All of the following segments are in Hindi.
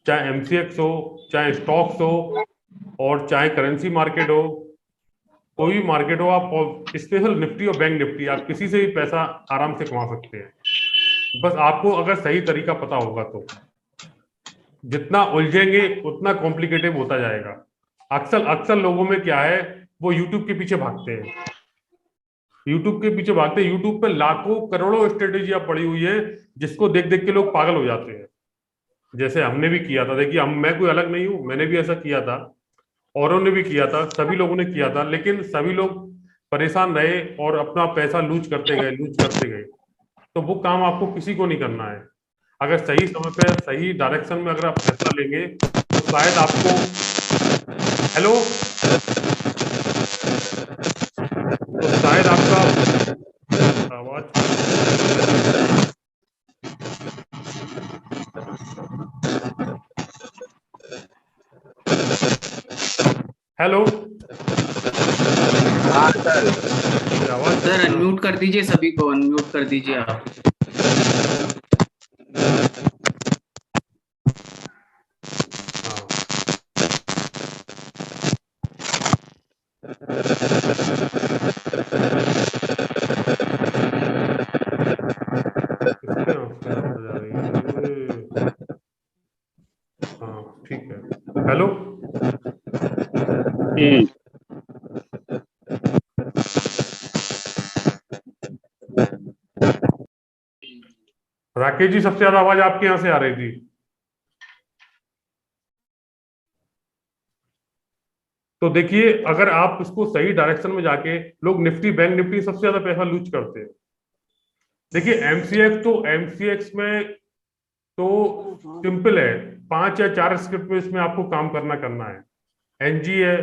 चाहे एमसीएक्स हो, चाहे स्टॉक्स हो, और चाहे करेंसी मार्केट हो, कोई भी मार्केट हो, आप स्पेशल निफ्टी और बैंक निफ्टी, आप किसी से भी पैसा आराम से कमा सकते हैं। बस आपको अगर सही तरीका पता होगा तो। जितना उलझेंगे उतना कॉम्प्लिकेटेड होता जाएगा। अक्सर अक्सर लोगों में क्या है, वो यूट्यूब के पीछे भागते हैं। यूट्यूब के पीछे भागते हैं, यूट्यूब पे लाखों करोड़ों स्ट्रेटेजियां पड़ी हुई है, जिसको देख देख के लोग पागल हो जाते हैं। जैसे हमने भी किया था, देखिए हम, मैं कोई अलग नहीं हूं, मैंने भी ऐसा किया था, औरों ने भी किया था, सभी लोगों ने किया था, लेकिन सभी लोग परेशान रहे और अपना पैसा लूज करते गए, लूज करते गए। तो वो काम आपको किसी को नहीं करना है। अगर सही समय पे सही डायरेक्शन में अगर आप फैसला लेंगे तो शायद आपको। हेलो। तो शायद आपका आवाज। हेलो। हाँ सर। आवाज सर अनम्यूट कर दीजिए, सभी को अनम्यूट कर दीजिए आप। हाँ। इसके आवाज आ रही है। हाँ ठीक है। हेलो। हम्म। राकेश जी, सबसे ज्यादा आवाज आपके यहाँ से आ रही थी। तो देखिए, अगर आप इसको सही डायरेक्शन में जाके, लोग निफ्टी बैंक निफ्टी सबसे ज्यादा पैसा लूज करते हैं। देखिए एमसीएक्स में तो सिंपल है, 5 या 4 स्क्रिप्ट में इसमें आपको काम करना है। एनजी है,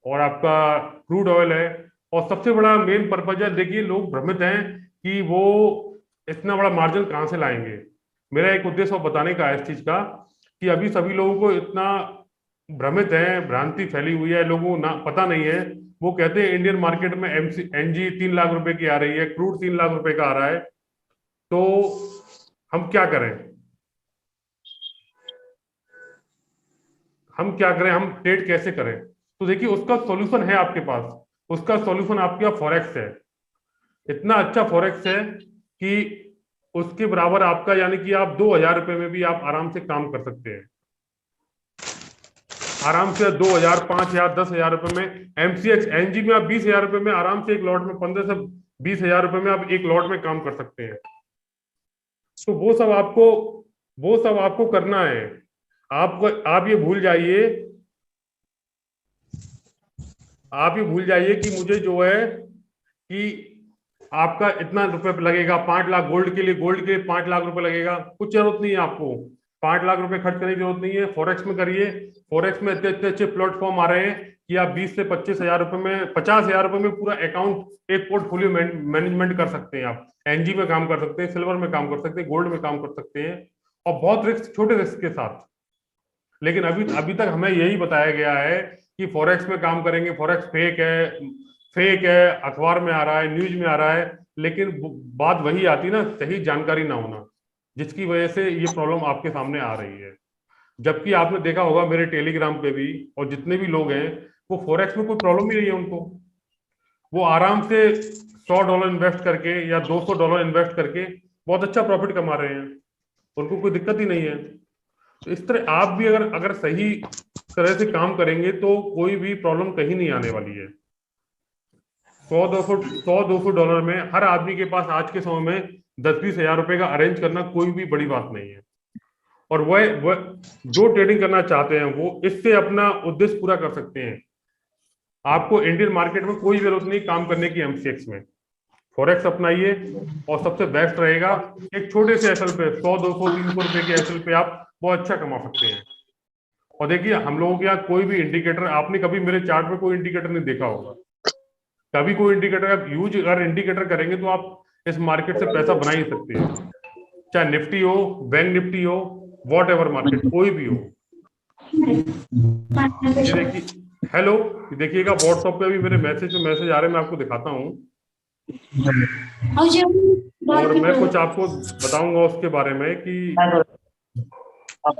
और आपका क्रूड ऑयल है, और सबसे बड़ा मेन पर्पज है। देखिए लोग भ्रमित हैं कि वो इतना बड़ा मार्जिन कहाँ से लाएंगे। मेरा एक उद्देश्य और बताने का है इस चीज का, कि अभी सभी लोगों को इतना भ्रमित है, भ्रांति फैली हुई है, लोगों को ना पता नहीं है। वो कहते हैं इंडियन मार्केट में एमसी एनजी 3 लाख रुपए की आ रही है, क्रूड 3 लाख रुपए का आ रहा है, तो हम क्या करें, हम क्या करें, हम ट्रेड कैसे करें। तो देखिए उसका सॉल्यूशन है आपके पास। उसका सॉल्यूशन आपके पास फॉरेक्स है। इतना अच्छा फॉरेक्स है कि उसके बराबर आपका, यानी कि आप 2,000 रुपए में भी आप आराम से काम कर सकते हैं। आराम से 2,000, 5,000, 10,000 रुपए में एमसीएक्स एनजी में आप 20,000 रुपए में आराम से एक लॉट में 15 से 20,000 रुपए में आप एक लॉट में काम कर सकते हैं। तो वो सब आपको करना है। आप ये भूल जाइए, आप ये भूल जाइए कि मुझे जो है कि आपका इतना रुपए लगेगा 5 लाख गोल्ड के लिए 5 लाख रुपए लगेगा, कुछ जरूरत नहीं है आपको। 5 लाख रुपए खर्च करने की जरूरत नहीं है, फॉरेक्स में करिए। फॉरेक्स में इतने अच्छे अच्छे प्लेटफॉर्म आ रहे हैं कि आप 20 से 25 हजार रुपए में, 50 हजार रुपए में पूरा अकाउंट, एक पोर्टफोलियो मैनेजमेंट कर सकते हैं। आप एनजी में काम कर सकते हैं, सिल्वर में काम कर सकते हैं, गोल्ड में काम कर सकते हैं, और बहुत रिस्क, छोटे रिस्क के साथ। लेकिन अभी अभी तक हमें यही बताया गया है कि फॉरेक्स में काम करेंगे, फॉरेक्स फेक है, फेक है, अखबार में आ रहा है, न्यूज में आ रहा है। लेकिन बात वही आती ना, सही जानकारी ना होना, जिसकी वजह से ये प्रॉब्लम आपके सामने आ रही है। जबकि आपने देखा होगा मेरे टेलीग्राम पे भी, और जितने भी लोग हैं, वो फॉरेक्स में कोई प्रॉब्लम ही नहीं है उनको। वो आराम से $100 इन्वेस्ट करके या $200 इन्वेस्ट करके बहुत अच्छा प्रॉफिट कमा रहे हैं। उनको कोई दिक्कत ही नहीं है। तो इस तरह आप भी अगर अगर सही तरह से काम करेंगे तो कोई भी प्रॉब्लम कहीं नहीं आने वाली है। 100-200 में हर आदमी के पास आज के समय में 10-20 हजार रुपए का अरेंज करना कोई भी बड़ी बात नहीं है। और वह जो ट्रेडिंग करना चाहते हैं वो इससे अपना उद्देश्य पूरा कर सकते हैं। आपको इंडियन मार्केट में कोई जरूरत नहीं काम करने की एमसीएक्स में। फॉरेक्स अपनाइए, और सबसे बेस्ट रहेगा, एक छोटे से एसएल पे 100, 200, 300 रुपए के एसएल पे आप बहुत अच्छा कमा सकते हैं। और देखिए हम लोगों के यहाँ कोई भी इंडिकेटर, आपने कभी मेरे चार्ट में कोई इंडिकेटर नहीं देखा होगा। कभी कोई इंडिकेटर आप यूज अगर इंडिकेटर करेंगे तो आप इस मार्केट से पैसा बना ही सकते हैं। चाहे निफ्टी हो, बैंक निफ्टी हो, वॉट एवर मार्केट कोई भी हो। ये देखिए, हेलो, देखिएगा व्हाट्सएप पे भी मेरे मैसेज आ रहे हैं, मैं आपको दिखाता हूँ। और मैं कुछ आपको बताऊंगा उसके बारे में कि ये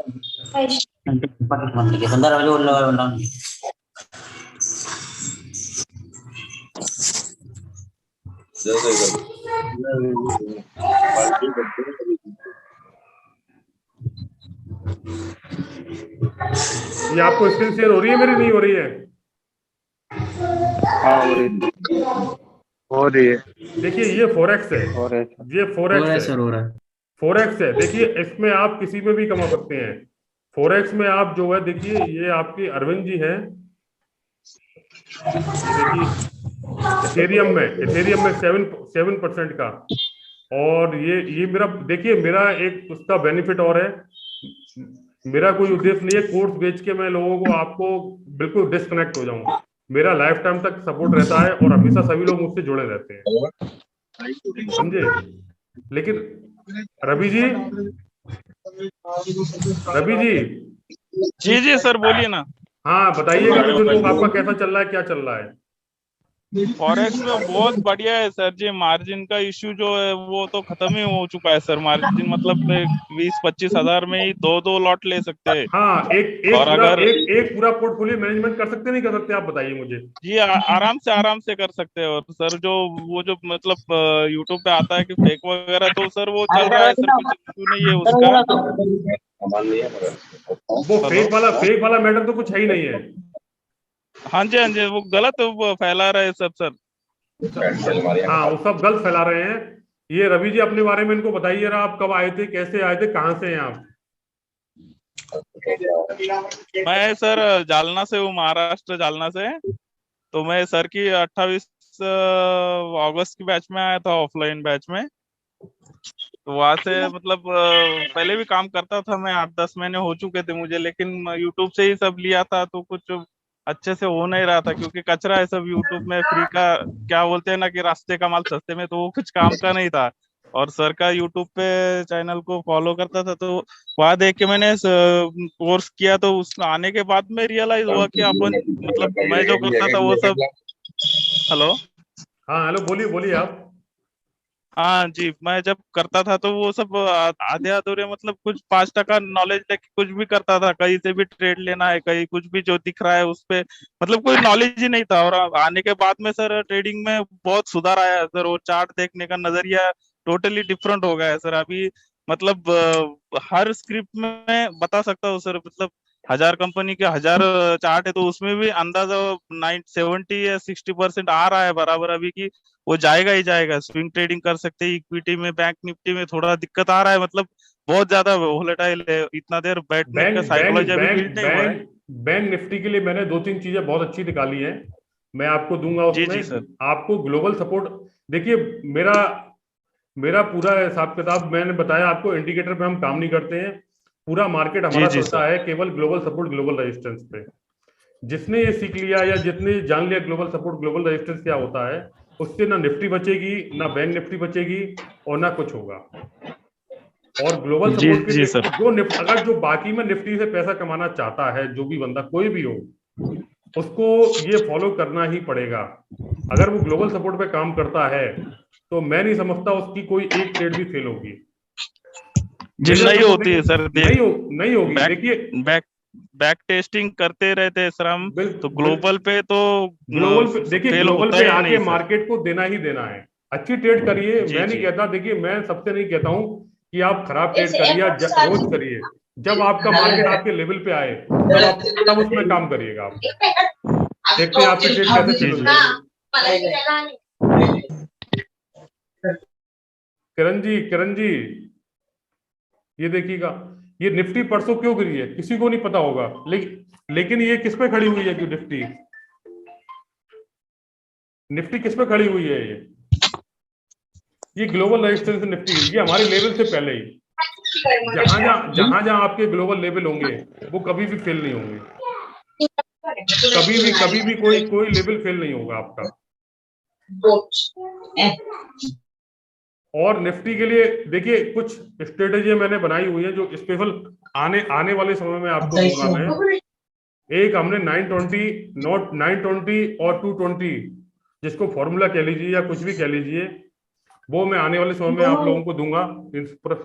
आपको स्क्रीन शेयर हो रही है मेरी, नहीं हो रही है? हाँ हो रही है। देखिए ये फोरेक्स है, हो रहा है सर। ये हो फोरेक्स रहा है है, सर, हो रहा है। फोरेक्स है। देखिए इसमें आप किसी में भी कमा सकते हैं। फोरेक्स में आप जो है, देखिए ये आपकी अरविंद जी हैं, ये देखिए इथेरियम में 7% का। और ये मेरा, देखिए मेरा एक उसका बेनिफिट और है, मेरा कोई उद्देश्य नहीं है कोर्स बेच के मैं लोगों को, आपको बिल्कुल डिस्कनेक्ट हो जाऊं। मेरा लाइफ टाइम तक सपोर्ट रहता है और हमेशा सभी लोग मुझसे जुड़े रहते हैं, समझे? लेकिन रवि जी, रवि जी, जी जी सर, बोलिए ना। हाँ बताइएगा मुझे, लोग आपका कैसा चल रहा है, क्या चल रहा है? फॉरेक्स में बहुत बढ़िया है सर जी। मार्जिन का इश्यू जो है वो तो खत्म ही हो चुका है सर। मार्जिन मतलब 20-25 हजार में ही दो दो लॉट ले सकते हैं। हाँ, एक और पूरा अगर एक पूरा पोर्टफोलियो मैनेजमेंट कर सकते नहीं कर सकते, आप बताइए मुझे। जी आराम से कर सकते हैं। और सर जो वो जो मतलब यूट्यूब पे आता है कि फेक वगैरह, तो सर वो चल रहा है सर, कुछ इश्यू नहीं है उसका। वो हेलो। फेक वाला मैटर तो कुछ है ही नहीं है। हाँ जी, वो गलत वो फैला रहे सब सर। हाँ, वो सब गलत फैला रहे हैं। ये रवि जी अपने बारे में इनको बताइए ना, आप कब आए थे, कैसे आए थे, कहाँ से हैं आप? मैं सर जालना से हूँ, महाराष्ट्र जालना से। तो मैं सर की 28 अगस्त की बैच में आया था, ऑफलाइन बैच में। तो वहां से मतलब पहले भी काम करता था मैं, 8-10 महीने हो चुके थे मुझे, लेकिन यूट्यूब से ही सब लिया था तो कुछ अच्छे से हो नहीं रहा था, क्योंकि कचरा है सब यूट्यूब में। फ्री का क्या बोलते हैं ना कि रास्ते का माल सस्ते में, तो वो कुछ काम का नहीं था। और सर का यूट्यूब पे चैनल को फॉलो करता था, तो वहां देख के मैंने कोर्स किया। तो उस आने के बाद में रियलाइज हुआ कि अपन मतलब मैं जो करता था वो सब। हेलो। हाँ हेलो, बोलिए बोलिए आप। हाँ जी, मैं जब करता था तो वो सब आधे अधूरे, मतलब कुछ 5% नॉलेज लेके कुछ भी करता था। कहीं से भी ट्रेड लेना है, कहीं कुछ भी जो दिख रहा है उस पे, मतलब कोई नॉलेज ही नहीं था। और आने के बाद में सर ट्रेडिंग में बहुत सुधार आया है सर। वो चार्ट देखने का नजरिया टोटली डिफरेंट हो गया है सर अभी। मतलब हर स्क्रिप्ट में बता सकता हूँ सर। मतलब 1000 कंपनी के 1000 चार्ट है, तो उसमें भी अंदाजा 70 या 60% आ रहा है बराबर अभी की। वो जाएगा ही जाएगा। स्विंग ट्रेडिंग कर सकते हैं इक्विटी में। बैंक निफ्टी में थोड़ा दिक्कत आ रहा है, मतलब बहुत ज्यादा वोलेटाइल है, इतना देर बैठने का बैंक बैंक साइकोलॉजी अभी बैंक बिल्ड नहीं हुआ है। बैंक बैंक निफ्टी के लिए मैंने दो तीन चीजें बहुत अच्छी निकाली हैं, मैं आपको दूंगा जी उसमें। जी सर। आपको ग्लोबल सपोर्ट, देखिए मेरा मेरा पूरा हिसाब किताब मैंने बताया आपको, इंडिकेटर पे हम काम नहीं करते हैं। पूरा मार्केट जी हमारा जी चलता सर। है केवल ग्लोबल सपोर्ट ग्लोबल रेजिस्टेंस पे। जिसने ये सीख लिया या जिसने जान लिया ग्लोबल सपोर्ट ग्लोबल रेजिस्टेंस क्या होता है, उससे ना निफ्टी बचेगी, ना बैंक निफ्टी बचेगी, और ना कुछ होगा। और ग्लोबल जी सपोर्ट के जी सर। अगर जो बाकी में निफ्टी से पैसा कमाना चाहता है, जो भी बंदा कोई भी हो, उसको ये फॉलो करना ही पड़ेगा। अगर वो ग्लोबल सपोर्ट पे काम करता है तो मैं नहीं समझता उसकी कोई एक ट्रेड भी फेल होगी। जी मेजर नहीं सपोर्ट होती है सर। देख, नहीं होगी, बैक देखिए। बैक बैक टेस्टिंग करते रहते हैं सर हम। बिल, तो बिल, ग्लोबल पे तो ग्लोबल पे देखिए, फेल ग्लोबल होता पे ही आके नहीं सर। मार्केट को देना ही देना है। अच्छी ट्रेड करिए, जी मैं नहीं जी। कहता, देखिए मैं सबसे नहीं कहता हूं कि आप खराब ट्रेड करिए या रोज करिए। जब आपका मार्केट आपके लेवल पे आए, तब उसमें काम करिएगा आप। देखते हैं आपकी ट्रेड कैसे जी फेल जी। होती है। किरण जी, ये देखिएगा, ये निफ्टी परसों क्यों गिरी है किसी को नहीं पता होगा, लेकिन ये किस पे खड़ी हुई है? जो निफ्टी निफ्टी किस पे खड़ी हुई है? ये ग्लोबल रेजिस्टेंस निफ्टी गिरी, ये हमारे लेवल से पहले ही। जहां जहां आपके ग्लोबल लेवल होंगे, वो कभी भी फेल नहीं होंगे। कभी भी कोई कोई लेवल फेल नहीं होगा आपका। और निफ्टी के लिए देखिए कुछ स्ट्रेटेजी मैंने बनाई हुई है, जो स्पेशल आने आने वाले समय में आपको दूंगा मैं। एक हमने 920, नॉट 920 और 220, जिसको फॉर्मूला कह लीजिए या कुछ भी कह लीजिए, वो मैं आने वाले समय में आप लोगों को दूंगा।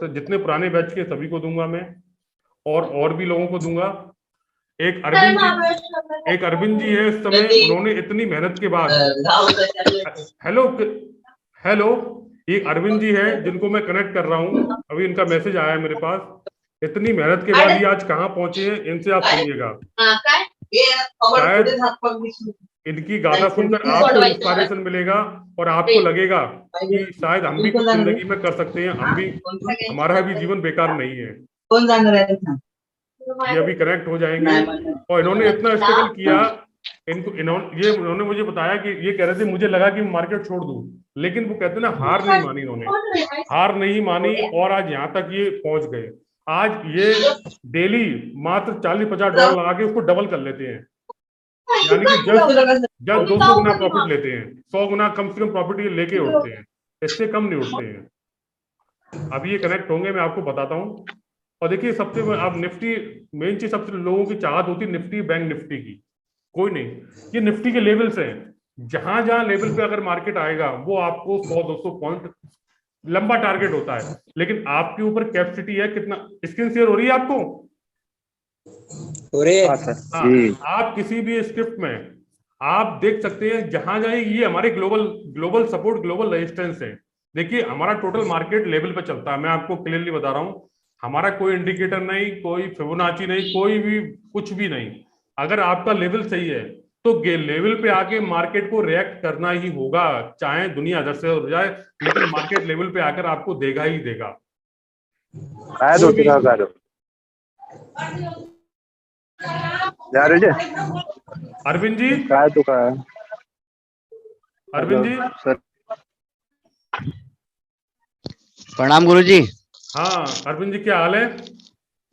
जितने पुराने बैच के सभी को दूंगा मैं। और भी लोगों को दूंगा। एक अरविंद जी है इस समय, उन्होंने इतनी मेहनत के बाद, हेलो हेलो, एक अरविंद जी है जिनको मैं कनेक्ट कर रहा हूँ, अभी इनका मैसेज आया है मेरे पास। इतनी मेहनत के बाद ये आज कहाँ पहुंचे हैं, इनसे आप सुनिएगा। शायद इनकी गाथा सुनकर आपको इंस्पिरेशन मिलेगा और आपको लगेगा कि शायद हम भी कुछ जिंदगी में कर सकते हैं, हम भी, हमारा भी जीवन बेकार नहीं है। ये अभी कनेक्ट हो जाएंगे। और इन्होंने इतना स्ट्रगल किया, इन्होंने मुझे बताया कि ये कह रहे थे मुझे लगा कि मार्केट छोड़ दूं, लेकिन वो कहते हैं ना, हार नहीं मानी इन्होंने, हार नहीं मानी और आज यहाँ तक ये पहुंच गए। आज ये डेली मात्र 40-50 डॉलर लगा के उसको डबल कर लेते हैं, यानी कि जब 200 गुना प्रॉफिट लेते हैं, 100 गुना कम से कम प्रॉफिट ये लेके उठते हैं, इससे कम नहीं उठते हैं। अभी ये कनेक्ट होंगे, मैं आपको बताता हूँ। और देखिए सबसे आप निफ्टी, मेन चीज सबसे लोगों की चाहत होती है निफ्टी, बैंक निफ्टी की, कोई नहीं, ये निफ्टी के लेवल्स हैं, जहां जहां लेवल पे अगर मार्केट आएगा वो आपको 100-200 पॉइंट लंबा टारगेट होता है, लेकिन आपके ऊपर कैपेसिटी है कितना। स्क्रीन शेयर हो रही है आपको? हाँ, आप किसी भी स्क्रिप्ट में आप देख सकते हैं, जहां जहां ये हमारे ग्लोबल सपोर्ट, ग्लोबल रेजिस्टेंस है। देखिए हमारा टोटल मार्केट लेवल पे चलता है, मैं आपको क्लियरली बता रहा हूँ, हमारा कोई इंडिकेटर नहीं, कोई फिबोनाची नहीं, कोई भी कुछ भी नहीं। अगर आपका लेवल सही है तो लेवल पे आके मार्केट को रिएक्ट करना ही होगा, चाहे दुनिया अदर से हो जाए, लेकिन मार्केट लेवल पे आकर आपको देगा ही देगा। अरविंद जी, अरविंद जी, प्रणाम गुरुजी। हाँ अरविंद जी, क्या हाल है?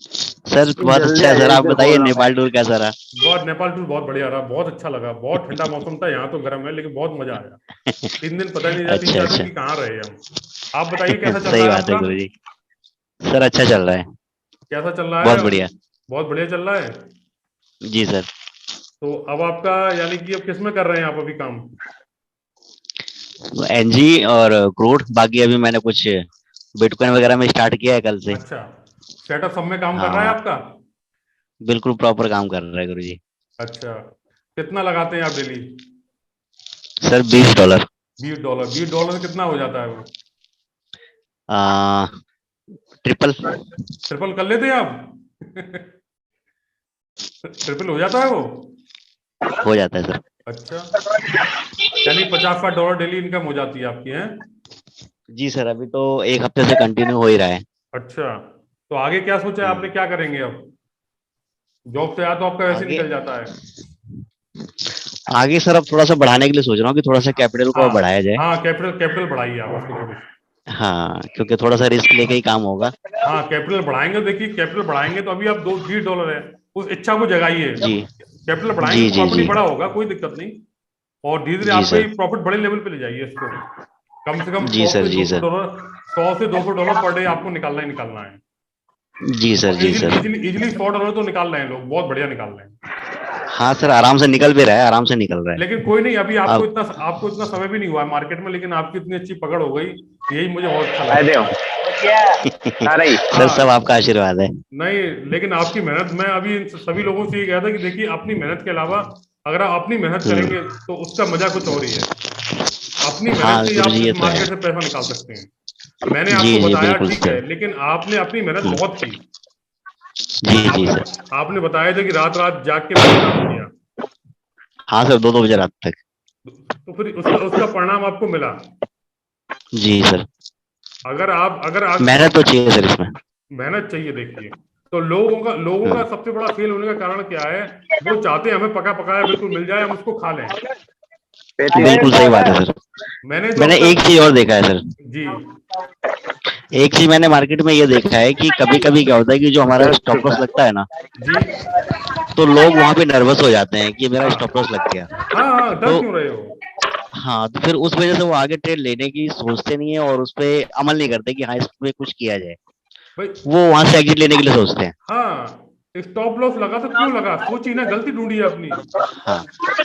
सर बहुत अच्छा है सर, आप बताइए नेपाल टूर कैसा रहा? बहुत, नेपाल टूर बहुत बढ़िया रहा, बहुत अच्छा लगा, बहुत ठंडा मौसम था, यहाँ तो गर्म है लेकिन बहुत मजा आया। 3 दिन पता नहीं चला, 3-4 दिन की कहाँ रहे हम। आप बताइए कैसा चल रहा है? सही बात है गुरुजी, सर अच्छा चल रहा है। कैसा चल रहा है? बहुत बढ़िया, बहुत बढ़िया चल रहा है जी सर। तो अब आपका यानी कि अब किसमें कर रहे हैं आप अभी काम? एनजी और क्रूड, बाकी अभी मैंने कुछ बिटकॉइन वगैरह में स्टार्ट किया है कल से। अच्छा, सेटअप सब में काम कर रहा है आपका? बिल्कुल प्रॉपर काम कर रहा है गुरुजी। अच्छा, कितना लगाते हैं आप डेली? सर $20। $20 कितना हो जाता है वो? ट्रिपल कर लेते हैं आप? ट्रिपल हो जाता है वो? हो जाता है सर। अच्छा, यानी $50 डेली इनकम हो जाती है आपकी, है? जी सर, अभी तो 1 हफ्ते से कंटिन्यू हो ही रहा है। अच्छा, तो आगे क्या सोचा है आपने, क्या करेंगे अब? जॉब से आया तो आपका वैसे निकल जाता है। आगे सर अब थोड़ा सा बढ़ाने के लिए सोच रहा हूँ कि थोड़ा सा कैपिटल को बढ़ाया जाए। हाँ, कैपिटल बढ़ाइए आप उसको। हाँ, क्योंकि थोड़ा सा रिस्क लेके ही काम होगा। हाँ, कैपिटल बढ़ाएंगे, देखिए कैपिटल बढ़ाएंगे तो अभी आप $20 है, उस इच्छा को जगाइए। जी, कैपिटल बढ़ाएंगे तो प्रॉपर्टी बड़ा होगा, कोई दिक्कत नहीं, और धीरे धीरे आपका प्रॉफिट बड़े लेवल पे ले जाइए इसको। कम से कम $100 से $200 पर डे आपको निकालना ही निकालना है। जी सर, जी सर। इजिली $100 तो निकाल रहे हैं लोग, बहुत बढ़िया निकाल रहे हैं। हाँ सर, आराम से निकल भी रहा है, आराम से निकल रहा है। लेकिन कोई नहीं, अभी आपको इतना समय भी नहीं हुआ है मार्केट में, लेकिन आपकी इतनी अच्छी पकड़ हो गई, यही मुझे बहुत अच्छा लगा। सर सब आपका आशीर्वाद है। नहीं, लेकिन आपकी मेहनत, मैं अभी इन सभी लोगों से ये कहा था कि देखिए अपनी मेहनत के अलावा अगर आप अपनी मेहनत करेंगे तो उसका मजा कुछ और ही है। अपनी मेहनत से आप इस मार्केट से पैसा निकाल सकते हैं। मैंने आपको बताया ठीक है, लेकिन आपने अपनी मेहनत बहुत की। जी सर, आपने बताया था कि रात रात जाग के काम किया। हाँ सर, 2-2 बजे रात तक। तो फिर उसका परिणाम आपको मिला। जी सर, अगर आप मेहनत तो चाहिए सर, इसमें मेहनत चाहिए। देखिए तो लोगों का सबसे बड़ा फेल होने का कारण क्या है, वो चाहते हैं हमें पका पकाया बिल्कुल मिल जाए, हम उसको खा लें। बिल्कुल सही बात है सर। मैंने एक चीज और देखा है सर जी, एक चीज मैंने मार्केट में ये देखा है कि कभी कभी क्या होता है कि जो हमारा स्टॉप लॉस लगता है ना जी, तो लोग वहां पे नर्वस हो जाते हैं कि मेरा स्टॉप लॉस लग गया। हाँ, डर क्यों रहे हो? हाँ, तो फिर उस वजह से वो आगे ट्रेड लेने की सोचते नहीं है और उस पर अमल नहीं करते कि हाँ इसमें कुछ किया जाए, वो वहां से एग्जिट लेने के लिए सोचते हैं। हाँ, स्टॉप लॉस लगा तो क्यों लगा, सोची ना, गलती ढूंढी है अपनी।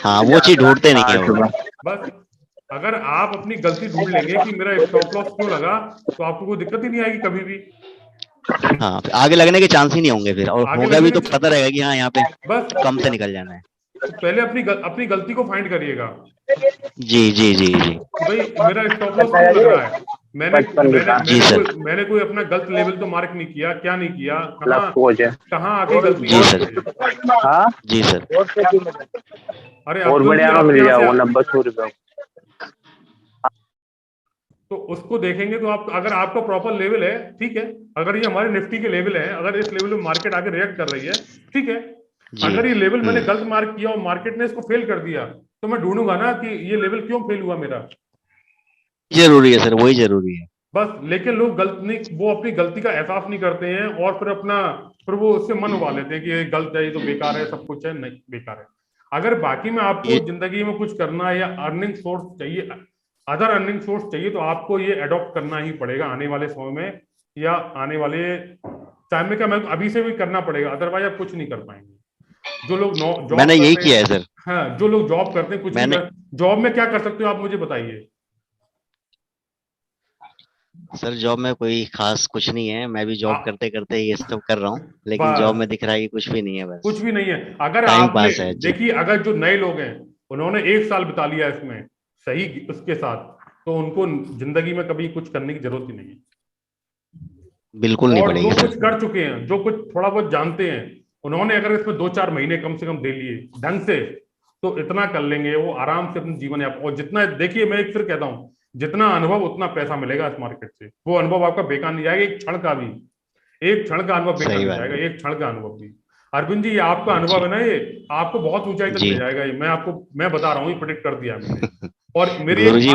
हाँ, वो चीज ढूंढते नहीं है वो। बस अगर आप अपनी गलती ढूंढ लेंगे कि मेरा स्टॉप लॉस क्यों लगा, तो आपको कोई दिक्कत ही नहीं आएगी कभी भी। हाँ, फिर आगे लगने के चांस ही नहीं होंगे फिर, और आगे होगा भी लगने तो के पता रहेगा कि हाँ यहाँ पे बस कम से निकल जाना है। तो पहले अपनी गलती को फाइंड करिएगा जी जी जी जी कि भाई मेरा स्टॉप लॉस क्यों लग रहा है। मैंने मैंने जी मैंने सर। कोई मैंने कोई अपना गलत लेवल तो मार्क नहीं किया, क्या नहीं किया, कहाँ कोच है। कहाँ आके गलती जी है सर। आपसे। हाँ, जी सर। अरे और अर्जुन जी बढ़िया में आपके मिल यहाँ जाओ से 90-100 रुपए। तो उसको देखेंगे तो आप अगर आपका प्रॉपर लेवल है, ठीक है। अगर ये हमारे निफ्टी के लेवल है, अगर इस लेवल में मार्केट आगे रिएक्ट कर रही है, ठीक है। जी। अगर ये लेवल मैंने गलत मार्क किया और मार्केट ने इसको फेल कर दिया, तो मैं ढूंढूंगा ना कि ये लेवल क्यों फेल हुआ मेरा। जरूरी है सर, वही जरूरी है। बस लेकिन लोग गलत नहीं, वो अपनी गलती का एहसास नहीं करते हैं और फिर वो उससे मन उबा लेते हैं कि ये गलत है, ये तो बेकार है, सब कुछ है, नहीं बेकार है। अगर बाकी में आपको ये जिंदगी में कुछ करना है या अर्निंग सोर्स चाहिए, अदर अर्निंग सोर्स चाहिए, तो आपको ये अडॉप्ट करना ही पड़ेगा आने वाले समय में या आने वाले टाइम में। क्या मैं अभी से भी करना पड़ेगा, अदरवाइज आप कुछ नहीं कर पाएंगे। जो लोग जॉब मैंने यही करते किया हैं, है सर। हाँ जो लोग जॉब करते हैं, कुछ भी मैंने कर, जॉब में क्या कर सकते हो आप मुझे बताइए। सर जॉब में कोई खास कुछ नहीं है, मैं भी जॉब आ- करते करते ये सब कर रहा हूँ, लेकिन जॉब बस में दिख रहा है कि कुछ भी नहीं है, कुछ बस भी नहीं है। अगर टाइम आपने पास है जी। देखिए, अगर जो नए लोग हैं उन्होंने 1 साल बिता लिया इसमें सही उसके साथ, तो उनको जिंदगी में कभी कुछ करने की जरूरत ही नहीं है। बिल्कुल नहीं और जो पड़ेगी सर। कुछ कर चुके हैं, जो कुछ थोड़ा बहुत जानते हैं, उन्होंने अगर इसमें 2-4 महीने कम से कम दे लिए ढंग से, तो इतना कर लेंगे वो आराम से अपने जीवन यापन। और जितना देखिए, मैं एक फिर कहता हूँ, जितना अनुभव उतना पैसा मिलेगा इस मार्केट से। वो अनुभव आपका बेकार नहीं जाएगा एक क्षण का भी, एक क्षण का अनुभव बेकार सही नहीं बात जाएगा, है एक क्षण का अनुभव भी। अरविंद जी, ये आपका अनुभव जी। है ना, ये आपको बहुत ऊंचाई तक जी। ले जाएगा। ये मैं बता रहा हूँ, ये प्रेडिक्ट कर दिया मैंने। और गुरुजी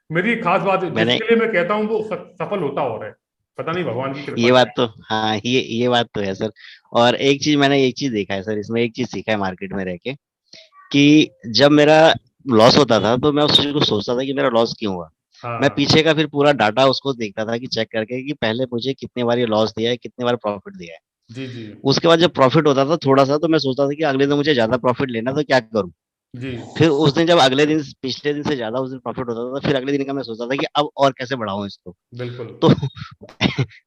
मेरी एक खास बात है, मैंने जिसके लिए मैं कहता हूँ वो सफल होता हो रहा है, पता नहीं भगवान की कृपा ये बात क्या तो, हाँ ये बात तो है सर। और एक चीज देखा है सर, इसमें एक चीज सीखा है मार्केट में रह के, कि जब मेरा लॉस होता था तो मैं उस चीज को सोचता था कि मेरा लॉस क्यों हुआ। है। मैं हाँ पीछे का फिर पूरा डाटा उसको देखता था कि चेक करके कि पहले मुझे कितने बार ये लॉस दिया है, कितने बार प्रॉफिट दिया है। जी जी उसके बाद जब प्रॉफिट होता था थोड़ा सा, तो मैं सोचता था कि अगले दिन मुझे ज्यादा प्रॉफिट लेना, तो क्या करूं। जी। फिर उस दिन जब अगले दिन पिछले दिन से ज्यादा उस दिन प्रॉफिट होता था, फिर अगले दिन का मैं सोचता था कि अब और कैसे बढ़ाऊं इसको। बिल्कुल तो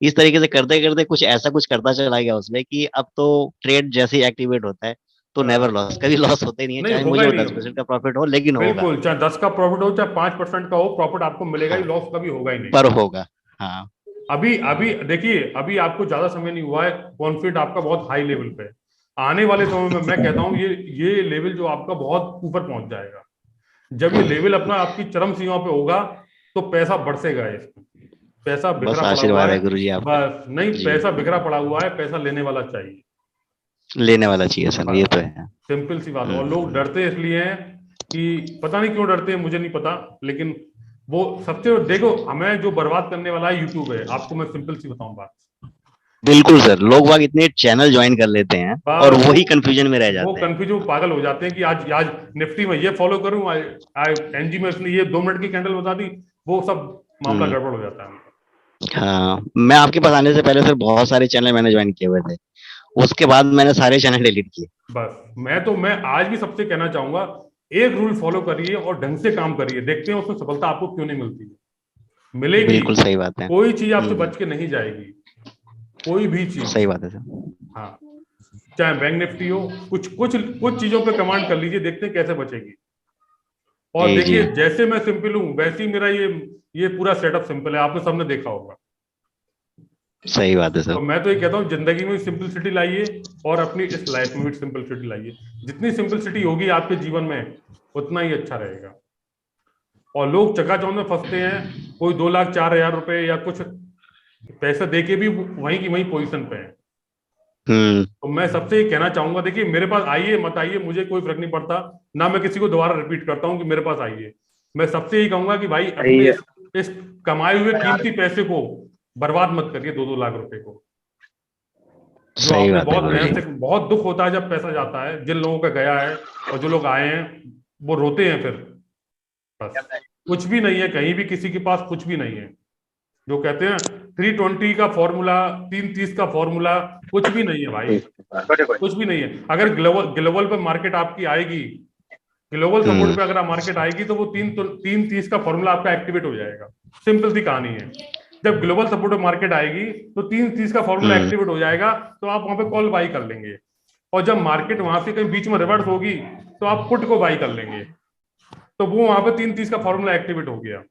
इस तरीके से करते करते कुछ करता चला गया उसमें, कि अब तो ट्रेड जैसे ही एक्टिवेट होता है तो नेवर हाँ, लॉस, कभी लॉस होते नहीं है, नहीं चाहे होगा मुझे ही वो नहीं। 10% का प्रॉफिट हो, लेकिन होगा। बिल्कुल, चाहे 10 का प्रॉफिट हो चाहे 5% का हो, प्रॉफिट आपको मिलेगा ही, हाँ, लॉस कभी होगा ही नहीं। पर होगा। हाँ। अभी अभी देखिए, अभी आपको ज्यादा समय नहीं हुआ है, कॉन्फिडेंट आपका बहुत हाई लेवल पे है। आने वाले समय में मैं कहता हूँ ये लेवल जो आपका बहुत ऊपर पहुंच जाएगा। जब ये लेवल अपना आपकी चरम सीमा पे होगा, तो पैसा बरसेगा इसमें। पैसा बस बिखरा पड़ा हुआ आशीर्वाद है, है गुरु जी आपका। बस नहीं, जी। पैसा बिखरा पड़ा हुआ है, पैसा लेने वाला चाहिए। लेने वाला चाहिए सर, ये बस तो है। सिंपल सी बात है। और लोग हम्म। डरते इसलिए हैं कि पता नहीं क्यों डरते हैं, मुझे नहीं पता। लेकिन वो सबसे देखो, हमें जो बर्बाद करने वाला है यूट्यूब है, आपको मैं सिंपल सी बताऊं बात। बिल्कुल सर, लोग बाग इतने चैनल ज्वाइन कर लेते हैं और बस वही कंफ्यूजन में रह वो जाते हैं। कंफ्यूज, वो पागल हो जाते हैं कि आज निफ्टी में ये फॉलो करूं, आज एनजी में इसने ये 2 मिनट की कैंडल बता दी, वो सब मामला हम्म। गड़बड़ हो जाता है उनका। हाँ, मैं आपके पास आने से पहले सर बहुत सारे चैनल मैंने ज्वाइन किए हुए थे, उसके बाद मैंने सारे चैनल डिलीट किए। बस मैं आज भी सबसे कहना चाहूंगा, एक रूल फॉलो करिए और ढंग से काम करिए, देखते हैं उसमें सफलता आपको क्यों नहीं मिलती है। मिलेगी। बिल्कुल सही बात है। कोई चीज आपसे बच के नहीं जाएगी, कोई भी चीज। सही बात है सर। हाँ, चाहे बैंक निफ्टी हो, कुछ कुछ कुछ चीजों पे कमांड कर लीजिए, देखते हैं कैसे बचेगी। और जी जी। देखिए, जैसे मैं सिंपल हूं वैसे ही मेरा ये पूरा सेटअप सिंपल है, आपने सबने देखा होगा। सही बात है तो सर। मैं तो ये कहता हूँ, जिंदगी में सिंपलिसिटी लाइए और अपनी इस लाइफ में भी सिंपलिसिटी लाइए। जितनी सिंपलिसिटी होगी आपके जीवन में, उतना ही अच्छा रहेगा। और लोग चकाचौंध में फंसते हैं, कोई 2 लाख 4 हजार रुपए या कुछ पैसे दे के भी वहीं की वहीं पोजीशन पे है। हम्म। तो मैं सबसे ये कहना चाहूंगा, देखिए मेरे पास आइए मत आइए मुझे कोई फर्क नहीं पड़ता, ना मैं किसी को दोबारा रिपीट करता हूँ कि मेरे पास आइए। मैं सबसे यही कहूंगा कि भाई सही अपने है। इस कमाए हुए कीमती पैसे को बर्बाद मत करिए, 2-2 लाख रुपए को। जो सही आपने बात है बहुत गुरु जी। मेहनत से, बहुत दुख होता है जब पैसा जाता है, जिन लोगों का गया है और जो लोग आए हैं वो रोते हैं फिर। बस कुछ भी नहीं है, कहीं भी किसी के पास कुछ भी नहीं है। जो कहते हैं 320 का फॉर्मूला, 330 का फॉर्मूला, कुछ भी नहीं है भाई, कुछ भी नहीं है। अगर ग्लोबल ग्लोबल पे मार्केट आपकी आएगी, ग्लोबल सपोर्ट हम्म। पे अगर आप मार्केट आएगी, तो वो 330 का फॉर्मूला आपका एक्टिवेट हो जाएगा। सिंपल सी कहानी है। जब ग्लोबल सपोर्ट मार्केट आएगी तो 330 का फॉर्मूला हम्म। एक्टिवेट हो जाएगा, तो आप वहां पे कॉल बाई कर लेंगे। और जब मार्केट वहां से कहीं बीच में रिवर्स होगी तो आप पुट को बाई कर लेंगे। तो वो वहां पे 330 का फॉर्मूला एक्टिवेट हो गया।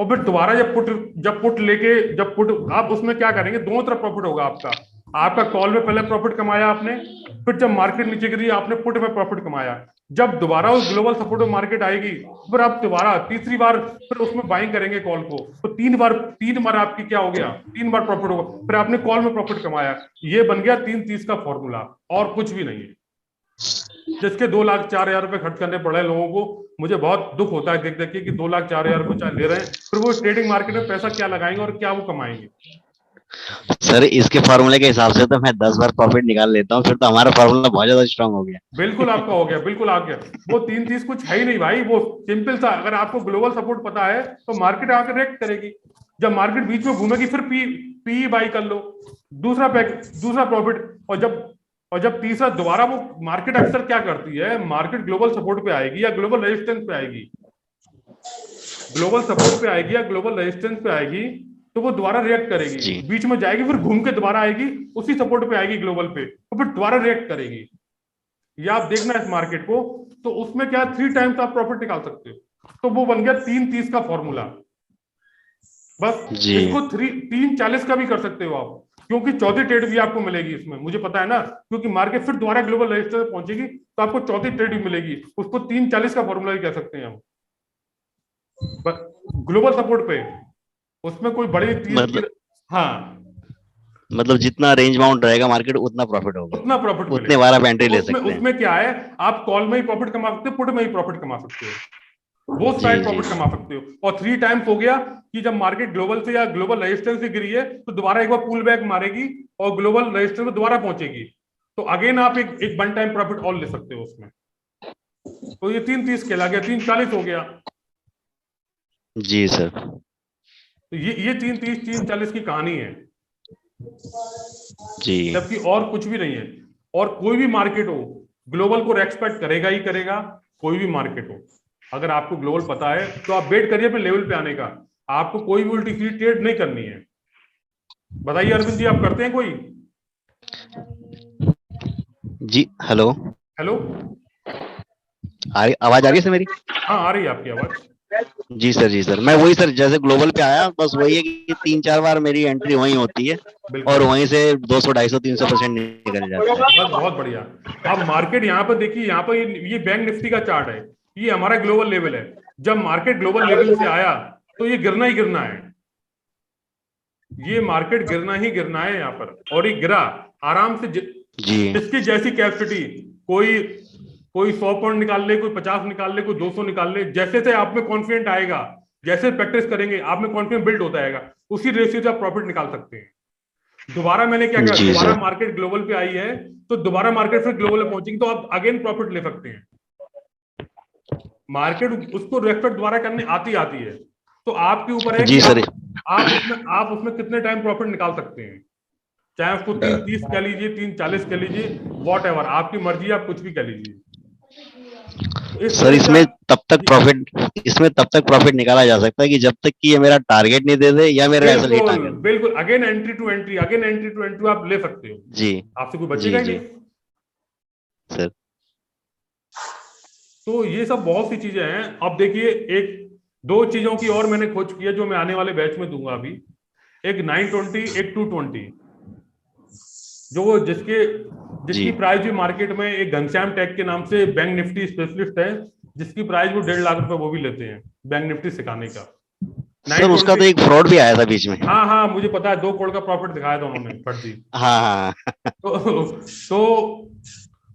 और फिर दोबारा जब पुट आप उसमें क्या करेंगे, दोनों तरफ प्रॉफिट होगा आपका। आपका कॉल में पहले प्रॉफिट कमाया आपने, फिर जब मार्केट नीचे गिरी आपने पुट में प्रॉफिट कमाया। जब दोबारा उस ग्लोबल सपोर्ट में मार्केट आएगी फिर आप दोबारा तीसरी बार फिर उसमें बाइंग करेंगे कॉल को, तो तीन बार आपकी क्या हो गया, 3 बार प्रॉफिट होगा, फिर आपने कॉल में प्रॉफिट कमाया। ये बन गया 330 का फॉर्मूला, और कुछ भी नहीं है। जिसके 2,04,000 रुपए खर्च करने पड़े लोगों को, मुझे बहुत दुख होता है देख देख के कि 2,04,000 रुपए ले रहे हैं, फिर वो ट्रेडिंग मार्केट में पैसा क्या लगाएंगे और क्या वो कमाएंगे। सर इसके फॉर्मूले के हिसाब से तो मैं 10 बार प्रॉफिट निकाल लेता हूँ, फिर तो हमारा फॉर्मूला बहुत ज्यादा स्ट्रांग हो गया। बिल्कुल आपका हो गया, बिल्कुल आ गया। वो 330 कुछ है ही नहीं भाई, वो सिंपल सा, अगर आपको ग्लोबल सपोर्ट पता है तो मार्केट आकर रिएक्ट करेगी। जब मार्केट बीच में घूमेगी फिर पी बाई कर लो, दूसरा प्रॉफिट। और जब तीसरा दोबारा, वो मार्केट अक्सर क्या करती है, मार्केट ग्लोबल सपोर्ट पे आएगी या ग्लोबल रेजिस्टेंस पे आएगी, ग्लोबल सपोर्ट पे आएगी या ग्लोबल रेजिस्टेंस पे आएगी, तो वो दोबारा रिएक्ट करेगी, बीच में जाएगी, फिर घूम के दोबारा आएगी, उसी सपोर्ट पे आएगी ग्लोबल पे, तो फिर दोबारा रिएक्ट करेगी। ये आप देखना इस मार्केट को, तो उसमें क्या 3 टाइम्स आप प्रॉफिट निकाल सकते हो। तो वो बन गया 330 का फॉर्मूला। बस इसको 340 का भी कर सकते हो आप, क्योंकि चौथी ट्रेड भी आपको मिलेगी इसमें, मुझे पता है ना, क्योंकि मार्केट फिर दोबारा ग्लोबल रेजिस्टेंस पे पहुंचेगी तो आपको चौथी ट्रेड भी मिलेगी, उसको 340 का फॉर्मूला भी कह सकते हैं हम। ग्लोबल सपोर्ट पे उसमें कोई बड़ी हाँ, मतलब जितना रेंज बाउंड रहेगा मार्केट उतना प्रॉफिट होगा, उतना प्रॉफिट उतने बार आप एंट्री ले सकते हैं। उसमें क्या है, आप कॉल में ही प्रॉफिट कमा सकते हो, पुट में ही प्रॉफिट कमा सकते हो, वो साइड प्रॉफिट कमा सकते हो। और 3 टाइम्स हो गया कि जब मार्केट ग्लोबल से या ग्लोबल रेजिस्टेंस से गिरी है तो दोबारा एक बार पुल बैक मारेगी और ग्लोबल रेजिस्टेंस पे दोबारा पहुंचेगी, तो अगेन आप एक 1 टाइम प्रॉफिट और ले सकते हो उसमें। तो ये 330 कहला गया, 340 हो गया जी सर। तो ये 330 340 की कहानी है जी, जबकि और कुछ भी नहीं है। और कोई भी मार्केट हो ग्लोबल को रेस्पेक्ट करेगा ही करेगा, कोई भी मार्केट हो। अगर आपको ग्लोबल पता है तो आप वेट करिए अपने लेवल पे आने का, आपको कोई भी उल्टी सीधी ट्रेड नहीं करनी है। बताइए अरविंद जी, आप करते हैं कोई? जी हेलो, आवाज आ रही है सर मेरी? हाँ आ रही है आपकी आवाज। जी सर, मैं वही सर, जैसे ग्लोबल पे आया बस वही है कि 3-4 बार मेरी एंट्री वहीं होती है और वहीं से 200, 250, 300% निकल जाता है। बस बहुत बढ़िया। अब मार्केट यहाँ पर देखिए, यहाँ पर ये बैंक निफ्टी का चार्ट है, ये हमारा ग्लोबल लेवल है। जब मार्केट ग्लोबल लेवल से आया तो ये गिरना ही गिरना है, ये मार्केट गिरना ही गिरना है यहाँ पर, और ये गिरा आराम से। इसकी जैसी कैपेसिटी, कोई 100 पॉइंट निकाल ले, कोई 50 निकाल ले, कोई 200 निकाल ले, जैसे से आप में कॉन्फिडेंट आएगा, जैसे प्रैक्टिस करेंगे आप में कॉन्फिडेंस बिल्ड होता आएगा, उसी रेशियो से आप प्रॉफिट निकाल सकते हैं। दोबारा मैंने क्या किया, दोबारा मार्केट ग्लोबल पे आई है तो दोबारा मार्केट फिर ग्लोबल पे पहुंचेगी तो आप अगेन प्रॉफिट ले सकते हैं। मार्केट उसको रेस्पेक्ट दोबारा करने आती है, तो आपके ऊपर है कि आप उसमें कितने टाइम प्रॉफिट निकाल सकते हैं, चाहे उसको 330 कह लीजिए, 340 कह लीजिए, वॉट एवर, आपकी मर्जी, आप कुछ भी कह लीजिए। सर इसमें तब तक प्रॉफिट निकाला जा सकता है कि जब तक कि ये मेरा टारगेट नहीं दे दे या मेरा ऐसा ही टारगेट। बिल्कुल, अगेन एंट्री टू एंट्री आप ले सकते हो जी, आपसे कोई बचेगा ही नहीं सर। तो ये सब बहुत सी चीजें हैं। अब देखिए, 1-2 चीजों की और मैंने खोज की है जो मैं आने वाले बैच में दूंगा अभी। एक 920, एक 220, जो जिसकी प्राइस भी मार्केट में, एक घनश्याम टेक के नाम से बैंक निफ्टी स्पेशलिस्ट है, जिसकी प्राइस वो 1.5 लाख रुपए वो भी लेते हैं बैंक निफ्टी सिखाने का। सर उसका तो एक फ्रॉड भी आया था बीच में। हाँ मुझे पता है, 2 करोड़ का प्रॉफिट दिखाया था उन्होंने फर्जी। हाँ तो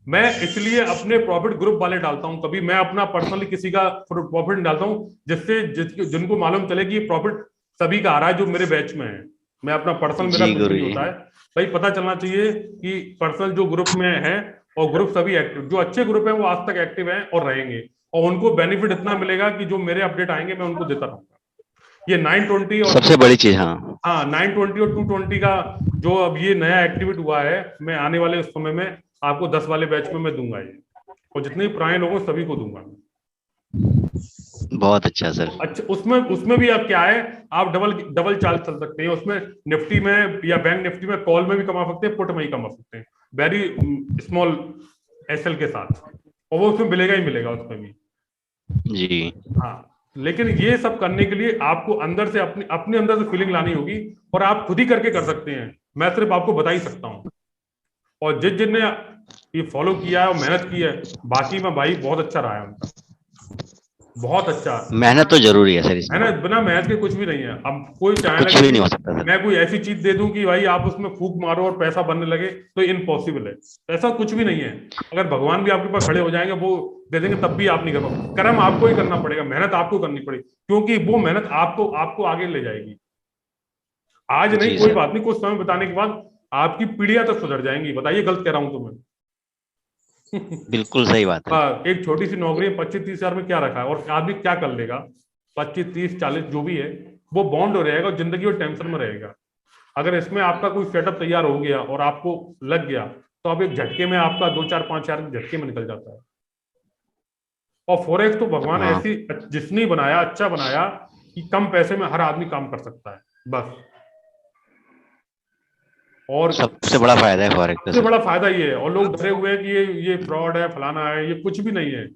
मैं इसलिए अपने प्रॉफिट ग्रुप वाले डालता हूं, कभी मैं अपना पर्सनली किसी का प्रॉफिट नहीं डालता हूं, जिनको मालूम चले कि प्रॉफिट सभी का आ रहा है जो मेरे बैच में है। मैं अपना पर्सनल, मेरा कुछ नहीं होता है भाई, पता चलना चाहिए कि पर्सनल जो ग्रुप में है, और ग्रुप सभी एक्टिव, जो अच्छे ग्रुप है वो आज तक एक्टिव हैं और रहेंगे, और उनको बेनिफिट इतना मिलेगा कि जो मेरे अपडेट आएंगे मैं उनको देता रहूंगा। ये 920 और सबसे बड़ी चीज, हाँ 920 और 220 का जो अब ये नया एक्टिवेट हुआ है, मैं आने वाले उस समय में आपको 10 वाले बैच में मैं दूंगा ये, और जितने पुराने लोगों सभी को दूंगा। बहुत अच्छा सर। अच्छा, उसमें उसमें भी आप क्या है, आप डबल डबल चाल चल सकते हैं उसमें, निफ्टी में या बैंक निफ्टी में कॉल में भी कमा सकते हैं, पुट में ही कमा सकते हैं, वेरी स्मॉल एसएल के साथ, और वो उसमें मिलेगा ही मिलेगा उसमें भी। जी। हाँ, लेकिन ये सब करने के लिए आपको अंदर से अपनी अपने अंदर से फीलिंग लानी होगी, और आप खुद ही करके कर सकते हैं, मैं सिर्फ आपको बता ही सकता हूँ। और जिनने ये फॉलो किया है और मेहनत की है, बाकी में भाई बहुत अच्छा रहा है उनका, बहुत अच्छा। मेहनत तो जरूरी है सर इसमें, मेहनत, बिना मेहनत के कुछ भी नहीं है। अब कोई चाहे ना कुछ भी कि नहीं हो सकता सर। मैं कोई ऐसी चीज दे दूं कि भाई आप उसमें फूंक मारो और पैसा बनने लगे, तो इम्पॉसिबल है, ऐसा कुछ भी नहीं है। अगर भगवान भी आपके पास खड़े हो जाएंगे, वो दे देंगे, तब भी आप नहीं कर पाओगे। कर्म आपको ही करना पड़ेगा, मेहनत आपको करनी पड़ेगी, क्योंकि वो मेहनत आपको आपको आगे ले जाएगी। आज नहीं, जी कोई सर। बात नहीं, कुछ समय बताने के बाद आपकी पीढ़ियां तो सुधर जाएंगी। बताइए गलत कह रहा हूं तो मैं? बिल्कुल सही बात है। हाँ, एक छोटी सी नौकरी 25-30 हजार में क्या रखा है, और आदमी क्या कर लेगा? 25-30-40 जो भी है, वो बॉन्ड हो रहेगा और जिंदगी और टेंशन में रहेगा। अगर इसमें आपका कोई सेटअप तैयार हो गया और आपको लग गया, तो आप एक झटके में आपका 2-4-5 हजार के झटके में निकल जाता है। और फॉरेक्स तो भगवान हाँ, ऐसी जिसने बनाया, अच्छा बनाया कि कम पैसे में हर आदमी काम कर सकता है, बस। और सबसे बड़ा फायदा है फॉरेक्स का सबसे सर। बड़ा फायदा ये है, और लोग डरे हुए हैं कि ये फ्रॉड है, फलाना है, ये कुछ भी नहीं है।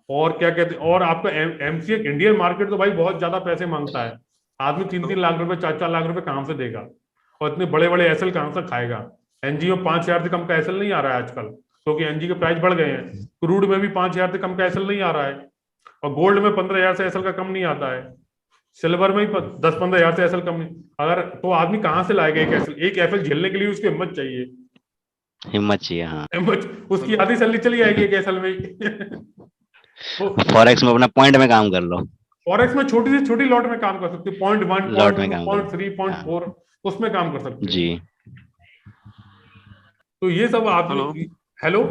और क्या कहते हैं, और आपका एमसीए इंडियन मार्केट तो भाई बहुत ज्यादा पैसे मांगता है। आदमी 3-3 लाख रुपए, 4-4 लाख रुपए कहाँ से देगा, और इतने बड़े बड़े एसएल कहाँ से खाएगा? एनजी में 5 हजार से कम का एसएल नहीं आ रहा है आजकल, क्योंकि एनजी के प्राइस बढ़ गए हैं। क्रूड में भी 5 हजार से कम का एसएल नहीं आ रहा है, और गोल्ड में 15 हजार से एसएल का कम नहीं आता है। सिल्वर में ही 10-15 हजार से एसएल कम नहीं। अगर तो आदमी कहाँ से लाएगा एक एसएल झेलने के लिए? उसकी हिम्मत चाहिए, हिम्मत चाहिए, हाँ। हिम्मत। उसकी आधी सैलरी चली जाएगी एक एसएल में ही। तो फॉरेक्स में अपना पॉइंट में काम कर लो। फॉरेक्स में छोटी से छोटी लॉट में काम कर सकते हो, 0.1, लॉट में 0.2, काम पॉइंट थ्री, करो, पॉइंट हाँ। फोर उसमें काम कर सकते जी। हो। तो ये सब हेलो आदमी। हेलो।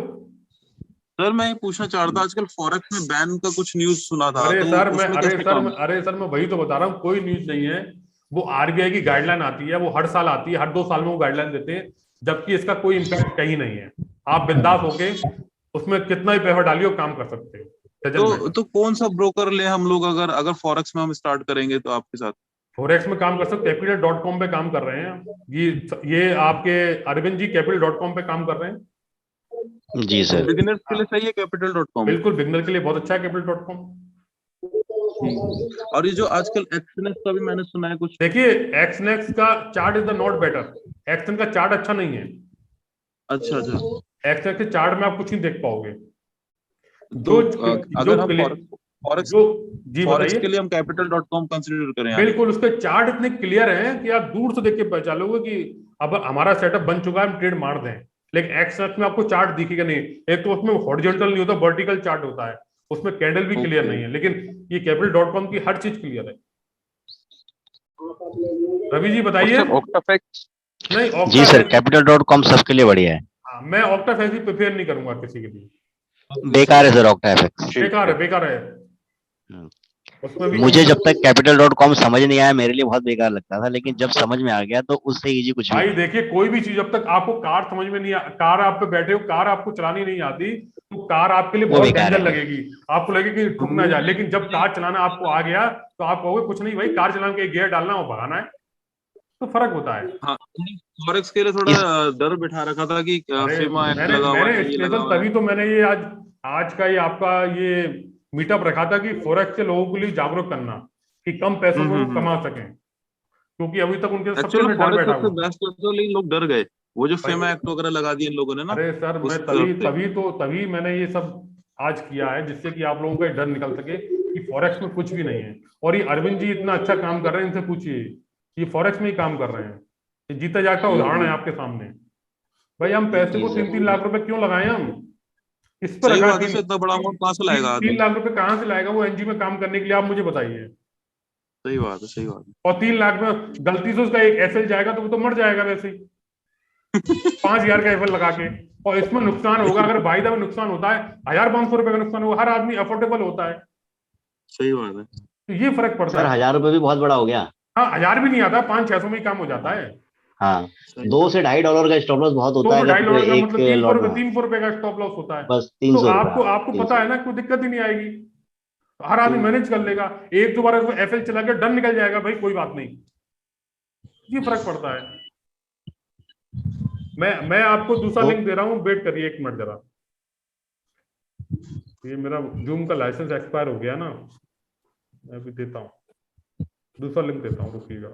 सर, मैं ये पूछना चाह रहा था, आजकल फॉरेक्स में बैन का कुछ न्यूज सुना था, अरे तो सर मैं उसमें अरे कैसे सर काम मैं है? अरे सर मैं वही तो बता रहा हूँ, कोई न्यूज नहीं है। वो आरबीआई की गाइडलाइन आती है, वो हर साल आती है, हर 2 साल में वो गाइडलाइन देते हैं, जबकि इसका कोई इम्पैक्ट कहीं नहीं है। आप बिंदास होके उसमें कितना ही पैसा डालिए, काम कर सकते हो, डजंट मैटर। तो कौन सा ब्रोकर ले हम लोग, अगर अगर फॉरेक्स में हम स्टार्ट करेंगे तो आपके साथ? फोरेक्स में काम कर सकते, capital.com पे काम कर रहे हैं। ये आपके अरविंद जी capital.com पे काम कर रहे हैं। जी तो सर। बिगिनर्स के लिए सही है कैपिटल.com? बिल्कुल, बिगनर के लिए बहुत अच्छा है capital.com। और ये जो आजकल एक्सनेस का भी मैंने सुना है कुछ। देखिए, एक्सनेक्स का chart is the not better. Action का चार्ट अच्छा नहीं है। अच्छा अच्छा। एक्सनेक्स के चार्ट में आप कुछ नहीं देख पाओगे। तो जो अगर जो हम क्लियर, फॉरेक्स जो, जी फॉरेक्स बताइए। के लिए हम कैपिटल.com कंसिडर करें आगे? बिल्कुल, उसके चार्ट इतने क्लियर हैं कि आप दूर से देख के पहचान लोगे कि अब हमारा सेटअप बन चुका है, हम ट्रेड मार दें। लेकिन एक्सनेक्स में आपको चार्ट दिखेगा नहीं। एक तो उसमें हॉरिजॉन्टल नहीं होता, वर्टिकल चार्ट होता है, उसमें कैंडल भी क्लियर ओके। नहीं है। लेकिन ये capital.com की हर चीज क्लियर है। रवि जी और बताइए। सर ऑक्टाफैक्स? नहीं, जी ऑक्टा सर, कैपिटल.com सबके लिए बढ़िया है। हाँ, मैं ऑक्टा फैक्सी प्रिपेयर नहीं करूंगा किसी के लिए। बेकार है सर ऑक्टा एफएक्स। ठीक बेकार है, है। बेकार है। उसमें भी मुझे जब तक कैपिटल.com समझ नहीं आया, मेरे लिए बहुत बेकार लगता था, लेकिन जब समझ में आ गया तो उससे इजी कुछ भी भाई नहीं। देखिए, कोई भी चीज जब तक आपको कार समझ में नहीं कार आप पे बैठे हो, कार आपको चलानी नहीं आती, तो कार आपके लिए वो बहुत बेकार डेंजर है। लगेगी। आपको लगेगा कि ठुक ना जाए। लेकिन जब कार चलाना आपको आ गया, तो आप कहोगे कुछ नहीं भाई, कार चलाने के गियर डालना और भगाना है। तो फर्क होता है। हाँ, फॉरेक्स के लिए थोड़ा इस डर बिठा रखा था कि अरे फेमा एक्ट मैंने लगा हुआ मैंने है, ये लगा स्पेशल हुआ है। तभी तो मैंने ये आज आज का ये आपका ये मीटअप रखा था कि फॉरेक्स के लोगों के लिए जागरूक करना, कि कम पैसों में वो कमा सकें, क्योंकि अभी तक उनके सबके एक्चुअली अंदर डर फॉरेक्स बैठा सबसे हुआ बेस्ट लगता है, लेकिन लोग डर गए। वो जो भाई। फेमा एक्ट वगैरह लगा दिए इन लोगों ने ना, अरे सर, मैं उस तभी तरफ से। तभी तो तभी मैंने ये सब आज किया है, जिससे कि आप लोगों का डर निकल सके कि फॉरेक्स में कुछ भी नहीं है। और ये अरविंद जी इतना अच्छा काम कर रहे हैं, इनसे पूछिए, ये फॉरेक्स में ही काम कर रहे हैं। ये जीता जागता उदाहरण है आपके सामने। भाई हम पैसे जी को सर। 3-3 लाख रुपए क्यों लगाए हम? इस पर सही रखा है बात है, तीन सर इतना बड़ा अमाउंट कहाँ से तीन लाएगा तीन आदमी? लाख रुपए कहाँ से लाएगा वो एनजी में काम करने के लिए? आप मुझे बताइए। सही बात है, सही बात है। और 3 लाख में गलती से उसका एक एसएल जाएगा, तो वो तो मर जाएगा वैसे ही, 5 हजार का एफएल लगा के। और इसमें नुकसान होगा, अगर बाई द वे नुकसान होता है, 1,500 रुपए का नुकसान होगा, हर आदमी अफोर्डेबल होता है। सही बात है। तो ये फर्क पड़ता सर है। 1000 रुपये भी बहुत बड़ा हो गया। हाँ, 1,000 भी नहीं आता, 500-600 में ही काम हो जाता है। हाँ, सही 2 से $2.5 का स्टॉप लॉस बहुत दो होता है से ढाई अगर डॉलर का एक मतलब तीन सौ लॉट रुपए में। 300 रुपए का स्टॉप लॉस होता है। बस तो 300 रुपये, आपको हाँ, आपको पता 300। है ना, कोई दिक्कत ही नहीं आएगी। हर आदमी मैनेज कर लेगा, एक दो बार FL चला गया डन निकल जाएगा भाई, कोई बात नहीं, ये फर्क पड़ता है। मैं आपको दूसरा लिंक दे रहा हूँ, वेट करिए 1 मिनट जरा। ये मेरा जूम का लाइसेंस एक्सपायर हो गया ना, मैं अभी देता हूँ, दूसरा लिंक देता हूँ, रुकिएगा।